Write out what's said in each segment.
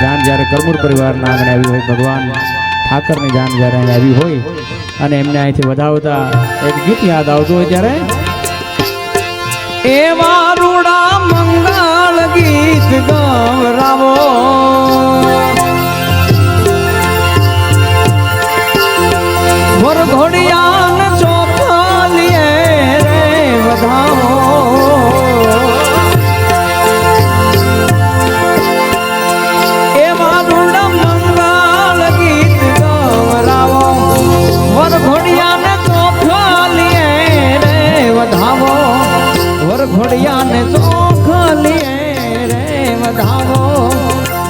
જાન જ્યારે કરમૂર પરિવારના આંગણે આવી હોય, ભગવાન ઠાકરની જાન જ્યારે અહીં આવી હોય અને એમને અહીંથી વધાવતા એક ગીત યાદ આવતું હોય ત્યારે એવા રૂડા મંગળ ગીત ગવરાવો વરઘોડિયાન ચોખલીએ રે વધાવો એવા રૂડા મંગળ ગીત ગવરાવો વરઘોડિયાન ચોખલીએ રે વધાવો વરઘોડિયાને ચોખલીએ રે વધાવો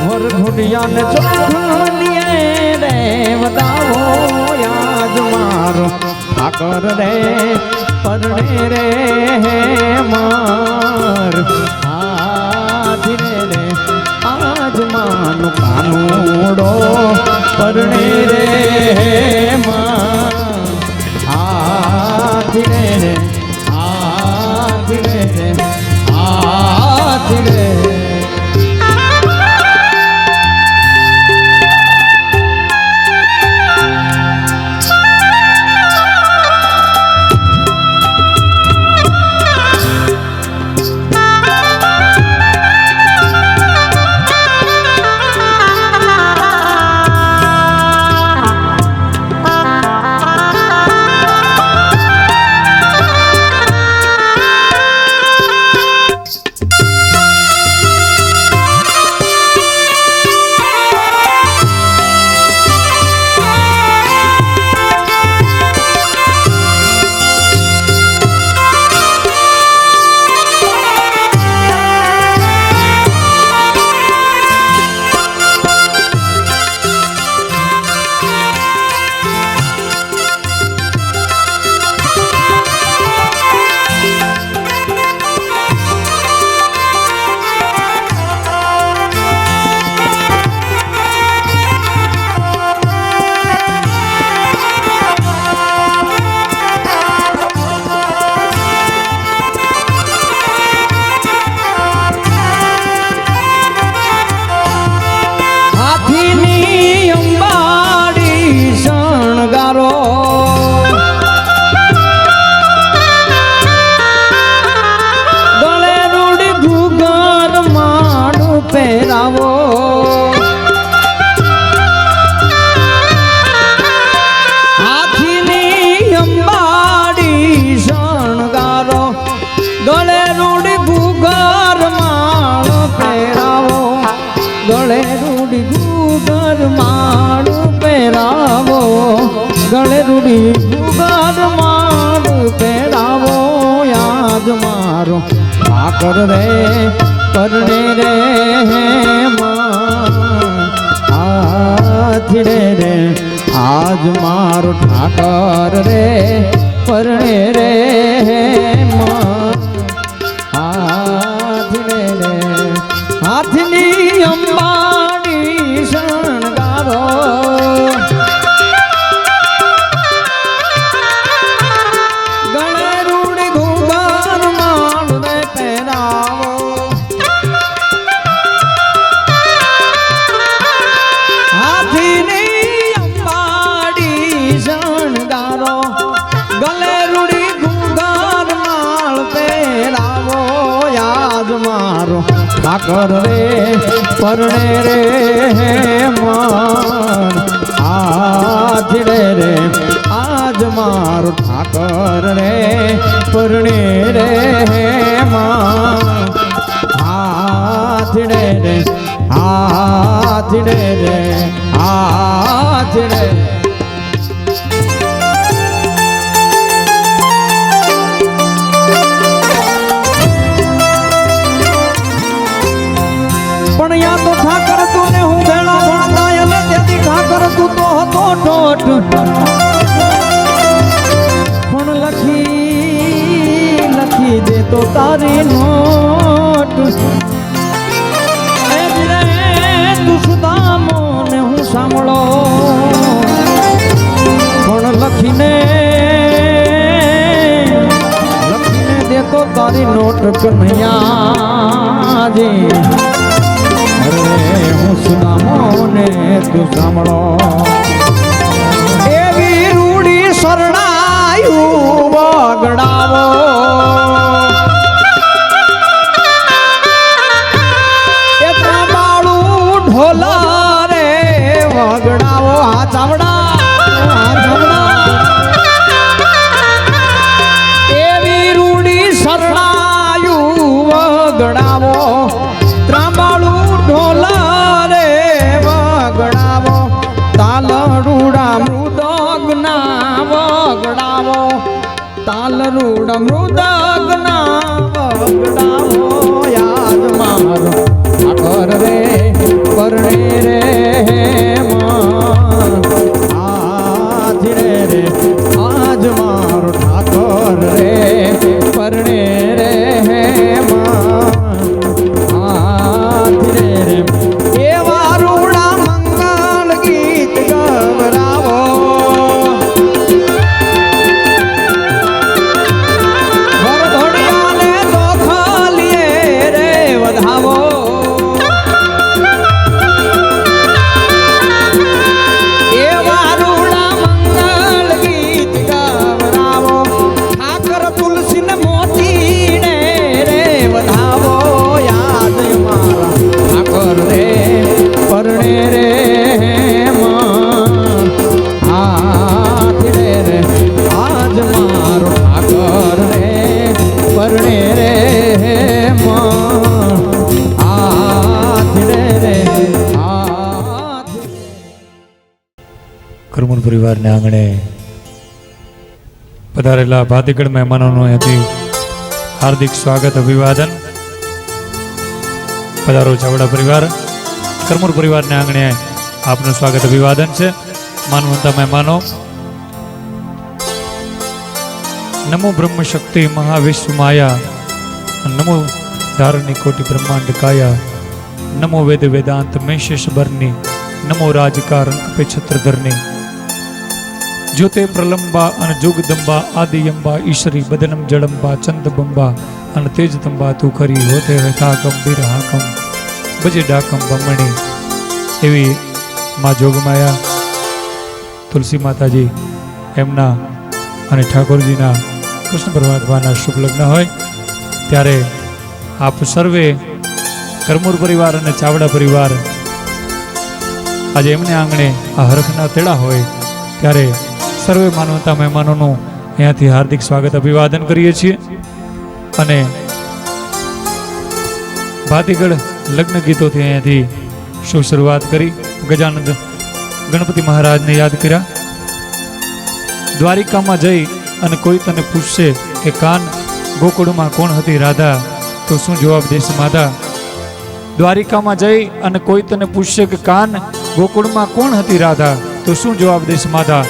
વરઘોડિયાને ચોખલીએ રે વધાવો યાદ મારો ઠાકર રે પરણે રે માર હાથી રે આજ માનું કાનુડો પરણે રે માર હાથી રે પહેરાવો હાથીની અંબાડી શણગારો ગળે રૂડી ગુગર માળ પહેરાવો ગળે રૂડી ગુગર માળ પહેરાવો ગળે રૂડી ગુગર માળ પહેરાવો યાદ મારો ઠાકર રે પરણે રે હાથી રે આજ મારો ઠાકર રે પરણે રે હાથી રે હાથની અંબાડી શણગારો ગળે રૂડી ઘૂંઘર માળ રે પહેરાવો મારો ઠાકર રે પરણે રે માર હાથી રે આજ મારો ઠાકર રે પરણે રે માર હાથી રે હાથી રે હાથી રે પણ લખી દે તો તારી નોટ તું સુદામો ને હું સાંભળો પણ લખીને દે તો તારી નોટ કન્હૈયાજી અરે હું સુદામો તું સાંભળો એવી રૂડી શરણાયું વગડાવો એ તાંબાળું ઢોલા રે વગડાવો આ ચાવડા એવી રૂડી શરણાયું વગડાવો ત્રાંબાળું ઢોલા રે વગડાવો તાલરૂડા મૃદગના વગડાવો તાલરૂડા મૃદગના વગડાવો યાદ મારો ઠાકર રે પરણે રે આજ રે આજ મારો ઠાકર રે પરણે રે એવા રૂડા મંગલ ગીત ગવરાવો વરઘોડિયાને દોખલીએ રે વધાવો એવા રૂડા મંગલ ગીત ગવરાવો ઠાકર તુલસીને મોતીને રે વધાવો યાદ મારા ઠાકર રે પરણે રે હાથ રે આજ મારો ઠાકર રે પરણે રે હાથ રે હાથ કરમુર પરિવારને આંગણે પધારેલા ભાતીગઢ મહેમાનોનું અહીંથી હાર્દિક સ્વાગત અભિવાદન. પધારો ચાવડા પરિવાર. કરમુર પરિવારને આંગણે આપનું સ્વાગત અભિવાદન છે. માનવંતા મહેમાનો, નમો બ્રહ્મ શક્તિ મહાવિશ્વ માયા, નમો ધારણી કોટી બ્રહ્માંડ કાયા, નમો વેદ વેદાંત મેશેષ બરની, નમો રાજકાર અંક પે છત્રધરની, જ્યોતે પ્રલંબા અને જુગદંબા આદિયંબા ઈશ્વરી બદનમ જડંબા ચંદબંબા અને તેજતંબા તું ખરી હોતે હથાકમ બિરહાકમ બજે ડાકમ બમણી. એવી મા જોગમાયા તુલસી માતાજી એમના અને ઠાકોરજીના કૃષ્ણ પરમાત્માના શુભ લગ્ન હોય ત્યારે આપ સર્વે કરમુર પરિવાર અને ચાવડા પરિવાર આજે એમને આંગણે આ હરખના તેડા હોય ત્યારે સર્વે માનવતા મહેમાનોનું અહીંયાથી હાર્દિક સ્વાગત અભિવાદન કરીએ છીએ. અને ભાતીગઢ લગ્ન ગીતોથી અહીંયાથી શુભ શરૂઆત કરી ગજાનંદ ગણપતિ મહારાજને યાદ કર્યા. દ્વારિકામાં જઈ અને કોઈ તને પૂછશે કે કાન ગોકુળમાં કોણ હતી રાધા, તો શું જવાબ દેશે માતા? દ્વારિકામાં જઈ અને કોઈ તને પૂછશે કે કાન ગોકુળમાં કોણ હતી રાધા, તો શું જવાબ દેશે માતા?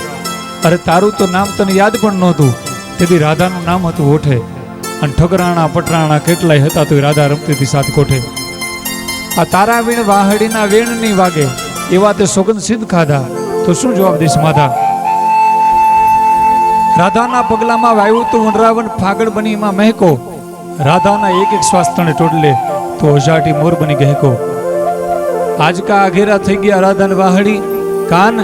અરે તારું તો નામ તને યાદ પણ નહોતું, તેથી રાધાનું નામ હતું ઓઠે, અને ઠગરાણા પટરાણા કેટલાય હતા તો રાધા રમતી હતી સાત કોઠે. આ તારા વીણ વાહડીના વેણ નહીં વાગે, એવા તે સોગંદ સિદ્ધ ખાધા, તો શું જવાબ દેશ માતા? રાધાના પગલામાં વાયુ તું વનરાવન ફાગડ બની માં મહેકો, રાધાના એક એક શ્વાસ તણે ટોડલે તો અષાઢી મોર બની ગહેકો. આજકા આઘેરા થઈ ગયા રાધાને વાહડી, કાન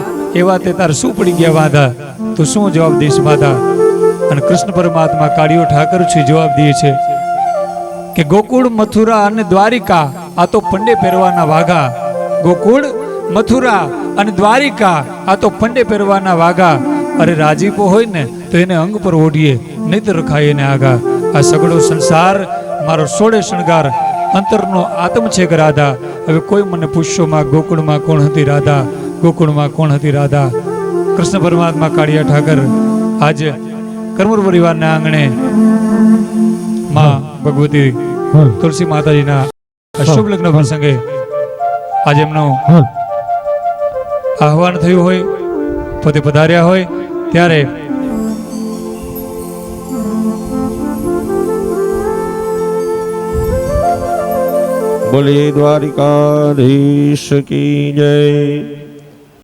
એવા તે તાર શું પડી ગયા વાંધા, તો શું જવાબ દેશ માતા? અને કૃષ્ણ પરમાત્મા કાળિયો ઠાકર છે જવાબ દે છે કે ગોકુળ મથુરા અને દ્વારિકા આ તો પંડે પહેરવાના વાઘા. ગોકુળ મથુરા અને દ્વારિકા આ તો પંડે પહેરવાના વાઘા. અરે રાજીપો હોય ને તો એને અંગ પર ઓઢીએ, નહીતર રખાય એને આગા. આ સગળો સંસાર મારો સોળે શણગાર, અંતરનો આત્મ છે કે રાધા. હવે કોઈ મને પૂછશો માં ગોકુળમાં કોણ હતી રાધા, ગોકુળમાં કોણ હતી રાધા. કૃષ્ણ પરમાત્મા કાળિયા ઠાકર આજે કરમુર પરિવારના આંગણે માં ભગવતી તુલસી માતાજીના શુભ લગ્ન પ્રસંગે આજે એમનું આહવાન થયું હોય, પોતે પધાર્યા હોય ત્યારે બોલે દ્વારિકાધીશ કી જય.